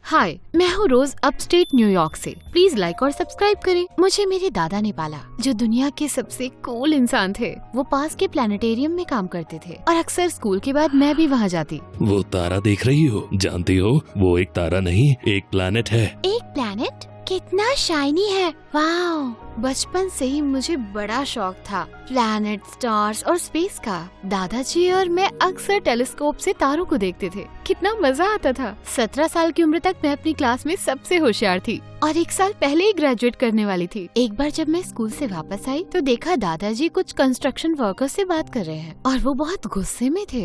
हाय, मैं हूँ रोज upstate New York से। प्लीज लाइक और सब्सक्राइब करें। मुझे मेरे दादा ने पाला, जो दुनिया के सबसे कूल इंसान थे। वो पास के प्लानिटेरियम में काम करते थे और अक्सर स्कूल के बाद मैं भी वहाँ जाती। वो तारा देख रही हो? जानती हो वो एक तारा नहीं, एक प्लैनेट है। एक प्लैनेट? कितना शाइनी है। वाओ! बचपन से ही मुझे बड़ा शौक था प्लैनेट, स्टार्स और स्पेस का। दादाजी और मैं अक्सर टेलीस्कोप से तारों को देखते थे। कितना मजा आता था। 17 साल की उम्र तक मैं अपनी क्लास में सबसे होशियार थी और 1 साल पहले ही ग्रेजुएट करने वाली थी। एक बार जब मैं स्कूल से वापस आई तो देखा दादाजी कुछ कंस्ट्रक्शन वर्कर्स से बात कर रहे हैं और वो बहुत गुस्से में थे।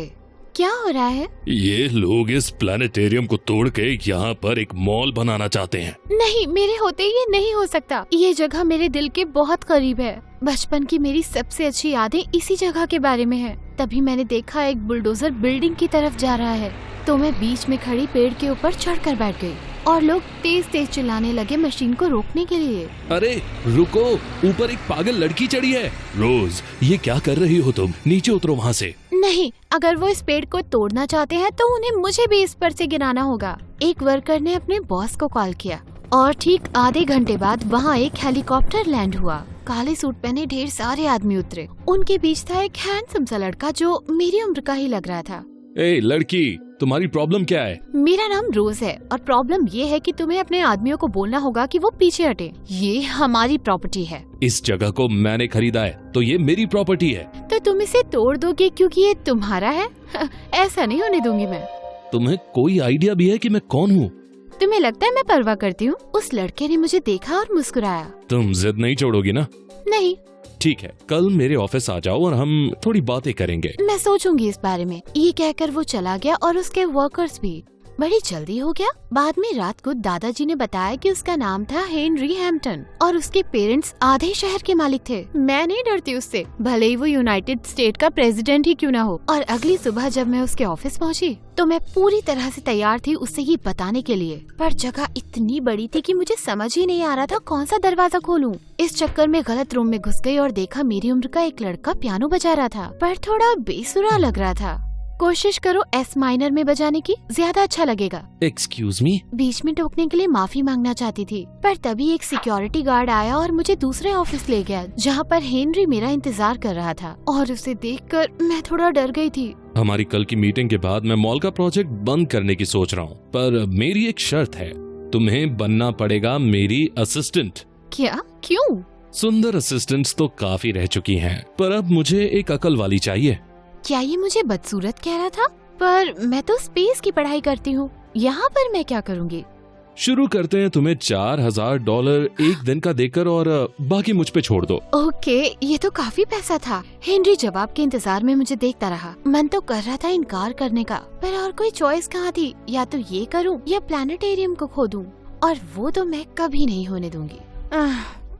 क्या हो रहा है? ये लोग इस प्लानिटेरियम को तोड़ के यहाँ पर एक मॉल बनाना चाहते हैं। नहीं, मेरे होते ये नहीं हो सकता। ये जगह मेरे दिल के बहुत करीब है। बचपन की मेरी सबसे अच्छी यादें इसी जगह के बारे में है। तभी मैंने देखा एक बुलडोजर बिल्डिंग की तरफ जा रहा है तो मैं बीच में खड़ी पेड़ के ऊपर चढ़कर बैठ गई और लोग तेज तेज चिल्लाने लगे मशीन को रोकने के लिए। अरे रुको, ऊपर एक पागल लड़की चढ़ी है। रोज, ये क्या कर रही हो तुम? नीचे उतरो वहाँ से। नहीं, अगर वो इस पेड़ को तोड़ना चाहते हैं तो उन्हें मुझे भी इस पर से गिराना होगा। एक वर्कर ने अपने बॉस को कॉल किया और ठीक आधे घंटे बाद वहाँ एक हेलीकॉप्टर लैंड हुआ। काले सूट पहने ढेर सारे आदमी उतरे। उनके बीच था एक हैंडसम सा लड़का जो मेरी उम्र का ही लग रहा था। ए लड़की, तुम्हारी प्रॉब्लम क्या है? मेरा नाम रोज है और प्रॉब्लम ये है कि तुम्हें अपने आदमियों को बोलना होगा कि वो पीछे हटे। ये हमारी प्रॉपर्टी है। इस जगह को मैंने खरीदा है तो ये मेरी प्रॉपर्टी है। तो तुम इसे तोड़ दोगे क्योंकि ये तुम्हारा है? ऐसा नहीं होने दूंगी मैं। तुम्हें कोई आइडिया भी है कि मैं कौन हूँ? तुम्हें लगता है मैं परवाह करती हूँ? उस लड़के ने मुझे देखा और मुस्कुराया। तुम जिद नहीं छोड़ोगी ना? नहीं। ठीक है, कल मेरे ऑफिस आ जाओ और हम थोड़ी बातें करेंगे। मैं सोचूंगी इस बारे में। ये कहकर वो चला गया और उसके वर्कर्स भी। बड़ी जल्दी हो गया। बाद में रात को दादाजी ने बताया कि उसका नाम था हेनरी हैम्पटन और उसके पेरेंट्स आधे शहर के मालिक थे। मैं नहीं डरती उससे, भले ही वो यूनाइटेड स्टेट का प्रेसिडेंट ही क्यों ना हो। और अगली सुबह जब मैं उसके ऑफिस पहुंची तो मैं पूरी तरह से तैयार थी उससे ये बताने के लिए, पर जगह इतनी बड़ी थी कि मुझे समझ ही नहीं आ रहा था कौन सा दरवाजा खोलूं। इस चक्कर में गलत रूम में घुस गई और देखा मेरी उम्र का एक लड़का पियानो बजा रहा था, पर थोड़ा बेसुरा लग रहा था। कोशिश करो एस माइनर में बजाने की, ज्यादा अच्छा लगेगा। Excuse me? बीच में टोकने के लिए माफी मांगना चाहती थी, पर तभी एक सिक्योरिटी गार्ड आया और मुझे दूसरे ऑफिस ले गया जहाँ पर हेनरी मेरा इंतजार कर रहा था और उसे देखकर मैं थोड़ा डर गई थी। हमारी कल की मीटिंग के बाद मैं मॉल का प्रोजेक्ट बंद करने की सोच रहा हूँ, पर मेरी एक शर्त है, तुम्हें बनना पड़ेगा मेरी असिस्टेंट। क्या? क्यों? सुंदर असिस्टेंट्स तो काफी रह चुकी हैं, पर अब मुझे एक अकल वाली चाहिए। क्या ये मुझे बदसूरत कह रहा था? पर मैं तो स्पेस की पढ़ाई करती हूँ, यहाँ पर मैं क्या करूँगी? शुरू करते हैं, तुम्हें $4000 एक दिन का देकर और बाकी मुझ पे छोड़ दो। ओके, ये तो काफी पैसा था। हेनरी जवाब के इंतजार में मुझे देखता रहा। मन तो कर रहा था इनकार करने का, पर और कोई चॉइस कहाँ थी? या तो ये करूँ या प्लानिटेरियम को खोदूं, और वो तो मैं कभी नहीं होने दूंगी।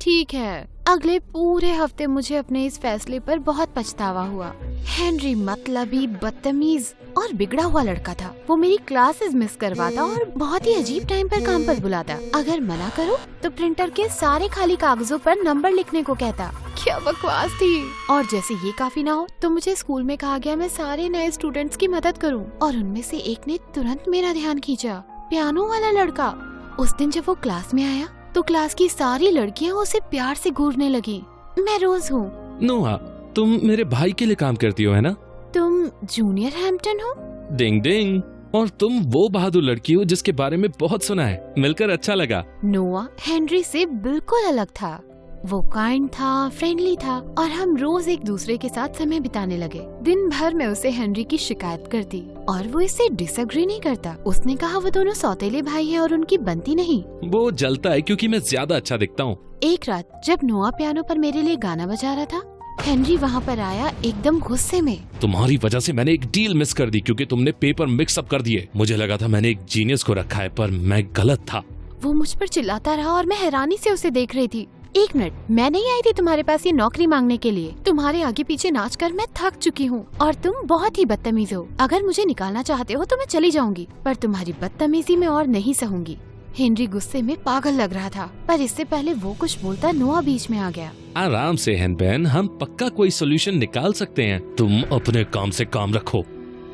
ठीक है। अगले पूरे हफ्ते मुझे अपने इस फैसले पर बहुत पछतावा हुआ। हेनरी मतलबी, बदतमीज और बिगड़ा हुआ लड़का था। वो मेरी क्लासेस मिस करवाता और बहुत ही अजीब टाइम पर काम पर बुलाता। अगर मना करो तो प्रिंटर के सारे खाली कागजों पर नंबर लिखने को कहता। क्या बकवास थी। और जैसे ये काफी ना हो तो मुझे स्कूल में कहा गया मैं सारे नए स्टूडेंट्स की मदद करूं, और उनमें से एक ने तुरंत मेरा ध्यान खींचा, पियानो वाला लड़का। उस दिन जब वो क्लास में आया तो क्लास की सारी लड़कियां उसे प्यार से घूरने लगी। मैं रोज हूँ। नोआ, तुम मेरे भाई के लिए काम करती हो है ना? तुम जूनियर हैम्पटन हो? डिंग डिंग। और तुम वो बहादुर लड़की हो जिसके बारे में बहुत सुना है। मिलकर अच्छा लगा। नोआ हेनरी से बिल्कुल अलग था। वो काइंड था, फ्रेंडली था और हम रोज एक दूसरे के साथ समय बिताने लगे। दिन भर मैं उसे हेनरी की शिकायत करती और वो इससे डिसएग्री नहीं करता। उसने कहा वो दोनों सौतेले भाई हैं और उनकी बनती नहीं। वो जलता है क्योंकि मैं ज्यादा अच्छा दिखता हूँ। एक रात जब नोआ पियानो पर मेरे लिए गाना बजा रहा था, हेनरी वहाँ पर आया एकदम गुस्से में। तुम्हारी वजह से मैंने एक डील मिस कर दी क्योंकि तुमने पेपर मिक्स अप कर दिए। मुझे लगा था मैंने एक जीनियस को रखा है, पर मैं गलत था। वो मुझ पर चिल्लाता रहा और मैं हैरानी से उसे देख रही थी। 1 मिनट, मैं नहीं आई थी तुम्हारे पास ये नौकरी मांगने के लिए। तुम्हारे आगे पीछे नाच कर मैं थक चुकी हूँ और तुम बहुत ही बदतमीज हो। अगर मुझे निकालना चाहते हो तो मैं चली जाऊंगी, पर तुम्हारी बदतमीजी में और नहीं सहूंगी। हेनरी गुस्से में पागल लग रहा था, पर इससे पहले वो कुछ बोलता नोआ बीच में आ गया। आराम से हेनबेन, हम पक्का कोई सोल्यूशन निकाल सकते हैं। तुम अपने काम से काम रखो।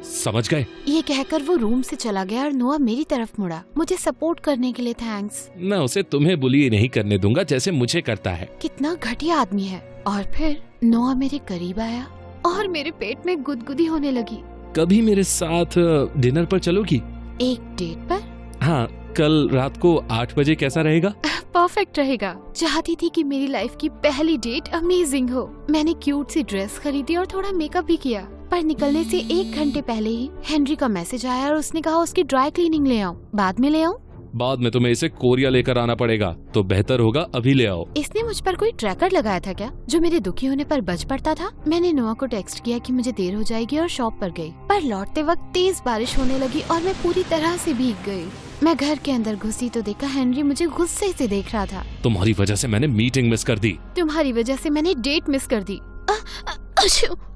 समझ गए? ये कहकर वो रूम से चला गया और नोआ मेरी तरफ मुड़ा। मुझे सपोर्ट करने के लिए थैंक्स। मैं उसे तुम्हें बुली नहीं करने दूंगा जैसे मुझे करता है। कितना घटिया आदमी है। और फिर नोआ मेरे करीब आया और मेरे पेट में गुदगुदी होने लगी। कभी मेरे साथ डिनर पर चलोगी? एक डेट पर? हाँ, कल रात को 8 बजे कैसा रहेगा? परफेक्ट रहेगा। चाहती थी कि मेरी लाइफ की पहली डेट अमेजिंग हो। मैंने क्यूट सी ड्रेस खरीदी और थोड़ा मेकअप भी किया, पर निकलने से 1 घंटे पहले ही हेनरी का मैसेज आया और उसने कहा उसकी ड्राई क्लीनिंग ले आऊं। बाद में ले आऊं? बाद में तुम्हें इसे कोरिया लेकर आना पड़ेगा, तो बेहतर होगा अभी ले आओ। इसने मुझ पर कोई ट्रैकर लगाया था क्या, जो मेरे दुखी होने पर बज पड़ता था? मैंने नोआ को टेक्स्ट किया कि मुझे देर हो जाएगी और शॉप पर गई, पर लौटते वक्त तेज बारिश होने लगी और मैं पूरी तरह से भीग गई। मैं घर के अंदर घुसी तो देखा हेनरी मुझे गुस्से से देख रहा था। तुम्हारी वजह से मैंने मीटिंग मिस कर दी। तुम्हारी वजह से मैंने डेट मिस कर दी।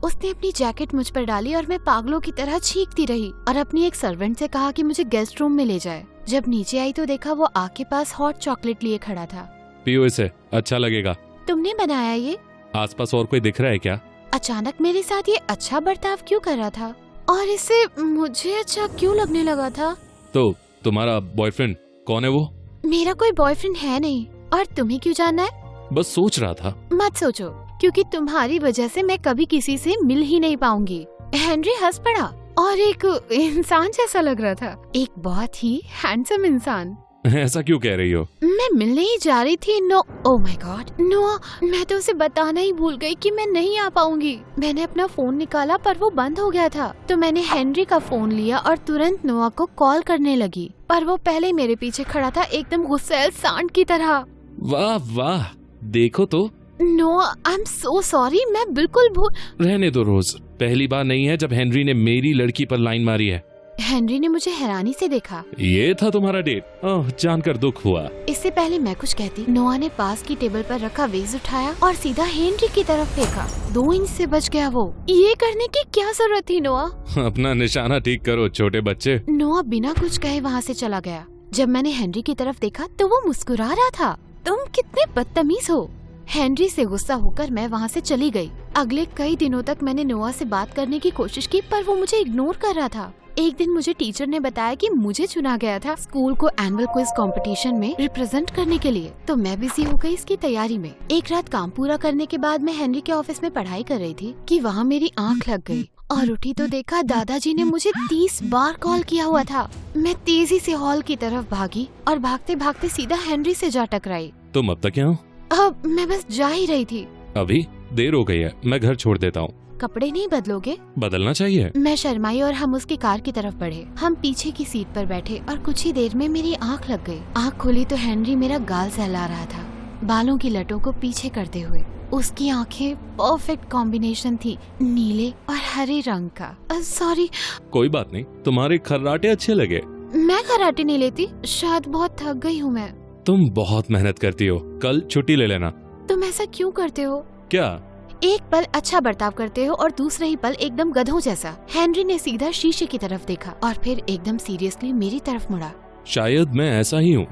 उसने अपनी जैकेट मुझ पर डाली और मैं पागलों की तरह चीखती रही और अपनी एक सर्वेंट से कहा कि मुझे गेस्ट रूम में ले जाए। जब नीचे आई तो देखा वो आग के पास हॉट चॉकलेट लिए खड़ा था। पियो इसे, अच्छा लगेगा। तुमने बनाया ये? आसपास और कोई दिख रहा है क्या? अचानक मेरे साथ ये अच्छा बर्ताव क्यों कर रहा था और इससे मुझे अच्छा क्यों लगने लगा था? तो तुम्हारा बॉयफ्रेंड कौन है? वो मेरा कोई बॉयफ्रेंड है नहीं। और तुम्हें क्यों जानना है? बस सोच रहा था। मत सोचो, क्योंकि तुम्हारी वजह से मैं कभी किसी से मिल ही नहीं पाऊंगी। हेनरी हंस पड़ा और एक इंसान जैसा लग रहा था, एक बहुत ही हैंडसम इंसान। ऐसा क्यों कह रही हो? मैं मिलने ही जा रही थी। नो, ओह माय गॉड, नोआ, मैं तो उसे बताना ही भूल गई कि मैं नहीं आ पाऊंगी। मैंने अपना फोन निकाला पर वो बंद हो गया था, तो मैंने हेनरी का फोन लिया और तुरंत नोआ को कॉल करने लगी, पर वो पहले ही मेरे पीछे खड़ा था, एकदम गुस्सैल सांड की तरह। वाह वाह, देखो तो। नोआ, आई एम सो सॉरी, मैं बिल्कुल भूल। रहने दो रोज, पहली बार नहीं है जब हेनरी ने मेरी लड़की पर लाइन मारी है। हेनरी ने मुझे हैरानी से देखा। ये था तुम्हारा डेट? ओह, जानकर दुख हुआ। इससे पहले मैं कुछ कहती, नोआ ने पास की टेबल पर रखा वेज उठाया और सीधा हेनरी की तरफ फेंका। 2 इंच से बच गया वो। ये करने की क्या जरूरत थी नोआ? अपना निशाना ठीक करो छोटे बच्चे। नोआ बिना कुछ कहे वहाँ से चला गया। जब मैंने हेनरी की तरफ देखा तो वो मुस्कुरा रहा था। तुम कितने बदतमीज हो। हेनरी से गुस्सा होकर मैं वहाँ से चली गई। अगले कई दिनों तक मैंने नोआ से बात करने की कोशिश की, पर वो मुझे इग्नोर कर रहा था। एक दिन मुझे टीचर ने बताया कि मुझे चुना गया था स्कूल को एनुअल क्विज कंपटीशन में रिप्रेजेंट करने के लिए, तो मैं बिजी हो गई इसकी तैयारी में। एक रात काम पूरा करने के बाद मैं हेनरी के ऑफिस में पढ़ाई कर रही थी कि वहाँ मेरी आंख लग गई और उठी तो देखा दादाजी ने मुझे 30 बार कॉल किया हुआ था। मैं तेजी से हॉल की तरफ भागी और भागते भागते सीधा हेनरी से जा टकराई। तुम अब तक यहाँ? अब मैं बस जा ही रही थी। अभी देर हो गई है, मैं घर छोड़ देता हूँ। कपड़े नहीं बदलोगे? बदलना चाहिए। मैं शर्माई और हम उसकी कार की तरफ बढ़े। हम पीछे की सीट पर बैठे और कुछ ही देर में मेरी आंख लग गई। आंख खोली तो हेनरी मेरा गाल सहला रहा था, बालों की लटों को पीछे करते हुए। उसकी आंखें परफेक्ट कॉम्बिनेशन थी, नीले और हरे रंग का। सॉरी। कोई बात नहीं, तुम्हारे खर्राटे अच्छे लगे। मैं खर्राटे नहीं लेती, शायद बहुत थक गई हूँ मैं। तुम बहुत मेहनत करती हो, कल छुट्टी ले लेना। तुम ऐसा क्यों करते हो? क्या? एक पल अच्छा बर्ताव करते हो और दूसरे ही पल एकदम गधों जैसा। हेनरी ने सीधा शीशे की तरफ देखा और फिर एकदम सीरियसली मेरी तरफ मुड़ा। शायद मैं ऐसा ही हूँ,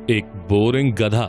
एक बोरिंग गधा,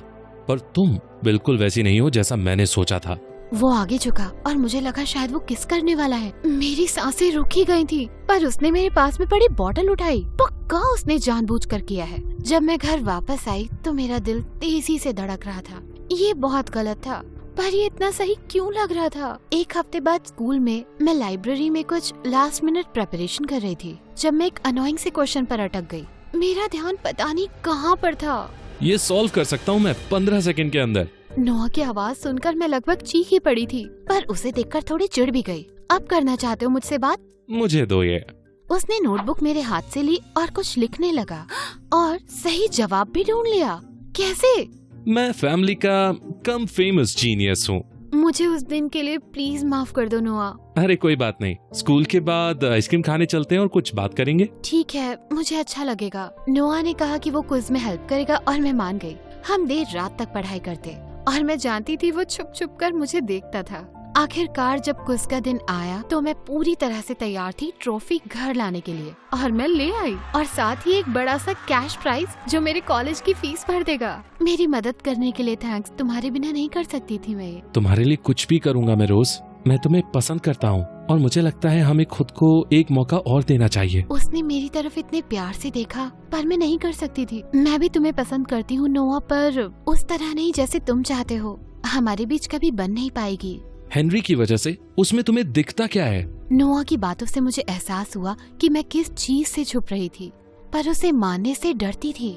पर तुम बिल्कुल वैसी नहीं हो जैसा मैंने सोचा था। वो आगे झुका और मुझे लगा शायद वो किस करने वाला है। मेरी सांसें रुकी गई थी, पर उसने मेरे पास में पड़ी बोतल उठाई। पक्का उसने जानबूझकर किया है। जब मैं घर वापस आई तो मेरा दिल तेजी से धड़क रहा था। ये बहुत गलत था, पर ये इतना सही क्यों लग रहा था? एक हफ्ते बाद स्कूल में मैं लाइब्रेरी में कुछ लास्ट मिनट प्रेपरेशन कर रही थी, जब मैं एक अनोइंग से क्वेश्चन पर अटक गई। मेरा ध्यान पता नहीं कहाँ पर था। ये सॉल्व कर सकता हूँ मैं 15 सेकंड के अंदर। नोआ की आवाज सुनकर मैं लगभग चीख ही पड़ी थी, पर उसे देखकर थोड़ी चिढ़ भी गई। अब करना चाहते हो मुझसे बात? मुझे दो ये। उसने नोटबुक मेरे हाथ से ली और कुछ लिखने लगा और सही जवाब भी ढूंढ लिया। कैसे? मैं फैमिली का कम फेमस जीनियस हूँ। मुझे उस दिन के लिए प्लीज माफ कर दो नोआ। अरे कोई बात नहीं, स्कूल के बाद आइसक्रीम खाने चलते हैं और कुछ बात करेंगे। ठीक है, मुझे अच्छा लगेगा। नोआ ने कहा कि वो क्विज में हेल्प करेगा और मैं मान गई। हम देर रात तक पढ़ाई करते और मैं जानती थी वो छुप छुप कर मुझे देखता था। आखिरकार जब क्विज का दिन आया तो मैं पूरी तरह से तैयार थी ट्रॉफी घर लाने के लिए, और मैं ले आई, और साथ ही एक बड़ा सा कैश प्राइज जो मेरे कॉलेज की फीस भर देगा। मेरी मदद करने के लिए थैंक्स। तुम्हारे बिना नहीं कर सकती थी मैं ये। तुम्हारे लिए कुछ भी करूँगा मैं रोज। मैं तुम्हें पसंद करता हूँ और मुझे लगता है हमें खुद को एक मौका और देना चाहिए। उसने मेरी तरफ इतने प्यार से देखा, पर मैं नहीं कर सकती थी। मैं भी तुम्हें पसंद करती हूँ नोआ, पर उस तरह नहीं जैसे तुम चाहते हो। हमारे बीच कभी बन नहीं पाएगी। हेनरी की वजह से? उसमें तुम्हें दिखता क्या है? नोआ की बातों से मुझे एहसास हुआ कि मैं किस चीज से छुप रही थी, पर उसे मानने से डरती थी।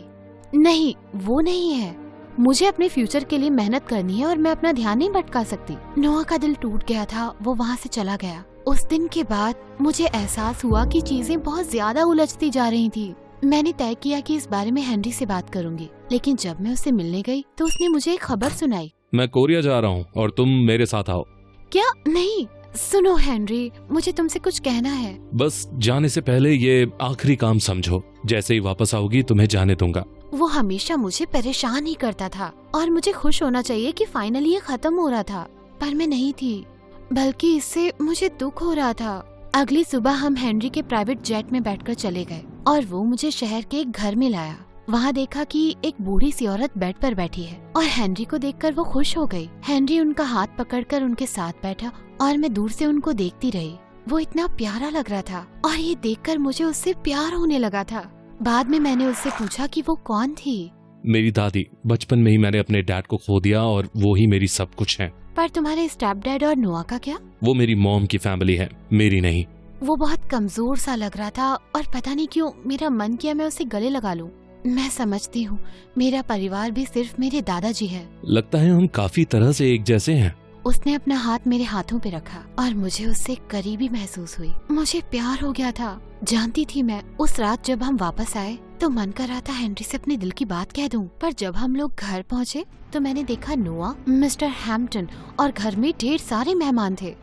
नहीं, वो नहीं है। मुझे अपने फ्यूचर के लिए मेहनत करनी है और मैं अपना ध्यान नहीं भटका सकती। नोआ का दिल टूट गया था, वो वहाँ से चला गया। उस दिन के बाद मुझे एहसास हुआ कि चीजें बहुत ज्यादा उलझती जा रही थी। मैंने तय किया कि इस बारे में हेनरी से बात करूंगी, लेकिन जब मैं उससे मिलने गई तो उसने मुझे एक खबर सुनाई। मैं कोरिया जा रहा हूँ और तुम मेरे साथ आओ। क्या? नहीं, सुनो हेनरी, मुझे तुमसे कुछ कहना है। बस जाने से पहले ये आखिरी काम समझो। जैसे ही वापस आओगी तुम्हें जाने दूंगा। वो हमेशा मुझे परेशान ही करता था और मुझे खुश होना चाहिए कि फाइनली ये खत्म हो रहा था, पर मैं नहीं थी, बल्कि इससे मुझे दुख हो रहा था। अगली सुबह हम हेनरी के प्राइवेट जेट में बैठकर चले गए और वो मुझे शहर के एक घर में लाया। वहाँ देखा कि एक बूढ़ी सी औरत बेड पर बैठी है और हेनरी को देखकर वो खुश हो गई। हेनरी उनका हाथ पकड़कर उनके साथ बैठा और मैं दूर से उनको देखती रही। वो इतना प्यारा लग रहा था और ये देखकर मुझे उससे प्यार होने लगा था। बाद में मैंने उससे पूछा कि वो कौन थी। मेरी दादी। बचपन में ही मैंने अपने डैड को खो दिया और वो ही मेरी सब कुछ है। पर तुम्हारे स्टेप डैड और नोआ का क्या? वो मेरी मॉम की फैमिली है, मेरी नहीं। वो बहुत कमजोर सा लग रहा था और पता नहीं क्यों मेरा मन किया मैं उसे गले लगा लूं। मैं समझती हूँ, मेरा परिवार भी सिर्फ मेरे दादाजी है। लगता है हम काफी तरह से एक जैसे हैं। उसने अपना हाथ मेरे हाथों पे रखा और मुझे उससे करीबी महसूस हुई। मुझे प्यार हो गया था। जानती थी मैं, उस रात जब हम वापस आए तो मन कर रहा था हेनरी से अपने दिल की बात कह दूं, पर जब हम लोग घर पहुँचे तो मैंने देखा नोआ, मिस्टर हैम्पटन और घर में ढेर सारे मेहमान थे।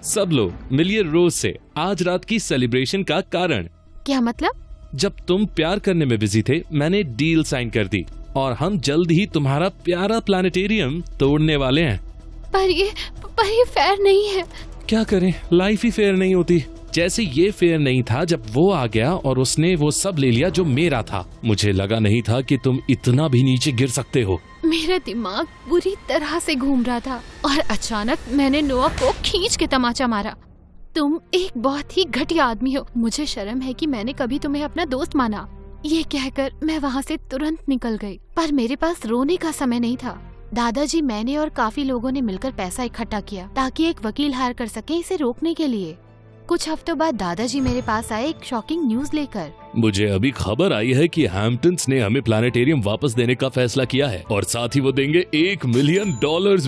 सब लोग मिलिए रोज से आज रात की सेलिब्रेशन का कारण। क्या मतलब? जब तुम प्यार करने में बिजी थे मैंने डील साइन कर दी और हम जल्द ही तुम्हारा प्यारा प्लानिटेरियम तोड़ने वाले हैं। पर ये फेयर नहीं है। क्या करें, लाइफ ही फेयर नहीं होती। जैसे ये फेयर नहीं था जब वो आ गया और उसने वो सब ले लिया जो मेरा था। मुझे लगा नहीं था कि तुम इतना भी नीचे गिर सकते हो। मेरा दिमाग बुरी तरह से घूम रहा था और अचानक मैंने नोआ को खींच के तमाचा मारा। तुम एक बहुत ही घटिया आदमी हो। मुझे शर्म है कि मैंने कभी तुम्हें अपना दोस्त माना। ये कहकर मैं वहाँ से तुरंत निकल गई, पर मेरे पास रोने का समय नहीं था। दादाजी, मैंने और काफी लोगों ने मिलकर पैसा इकट्ठा किया ताकि एक वकील हायर कर सके इसे रोकने के लिए। कुछ हफ्तों बाद दादाजी मेरे पास आए एक शॉकिंग न्यूज लेकर। मुझे अभी खबर आई है कि हैम्पटन्स ने हमें प्लानिटेरियम वापस देने का फैसला किया है और साथ ही वो देंगे $1 मिलियन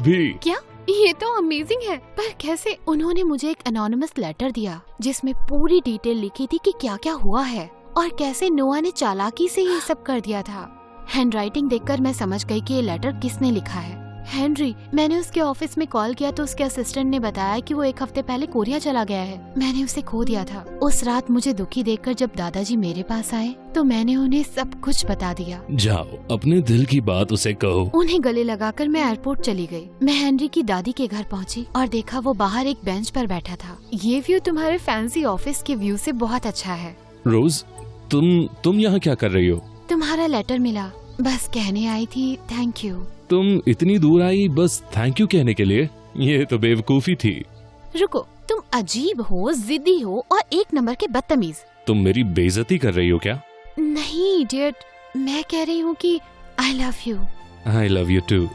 भी। क्या? ये तो अमेजिंग है, पर कैसे? उन्होंने मुझे एक एनोनिमस लेटर दिया जिसमें पूरी डिटेल लिखी थी कि क्या क्या हुआ है और कैसे नोआ ने चालाकी से ये सब कर दिया था। हैंडराइटिंग देखकर मैं समझ गई कि ये लेटर किसने लिखा है। हेनरी। मैंने उसके ऑफिस में कॉल किया तो उसके असिस्टेंट ने बताया कि वो 1 हफ्ते पहले कोरिया चला गया है। मैंने उसे खो दिया था। उस रात मुझे दुखी देखकर जब दादाजी मेरे पास आए तो मैंने उन्हें सब कुछ बता दिया। जाओ अपने दिल की बात उसे कहो। उन्हें गले लगाकर मैं एयरपोर्ट चली गई। मैं हेनरी की दादी के घर पहुंची और देखा वो बाहर एक बेंच पर बैठा था। ये व्यू तुम्हारे फैंसी ऑफिस के व्यू से बहुत अच्छा है। रोज, तुम यहाँ क्या कर रही हो? तुम्हारा लेटर मिला, बस कहने आई थी थैंक यू। तुम इतनी दूर आई बस थैंक यू कहने के लिए? ये तो बेवकूफी थी। रुको, तुम अजीब हो, जिद्दी हो और एक नंबर के बदतमीज। तुम मेरी बेइज्जती कर रही हो क्या? नहीं इडियट, मैं कह रही हूँ कि I love you. I love you to.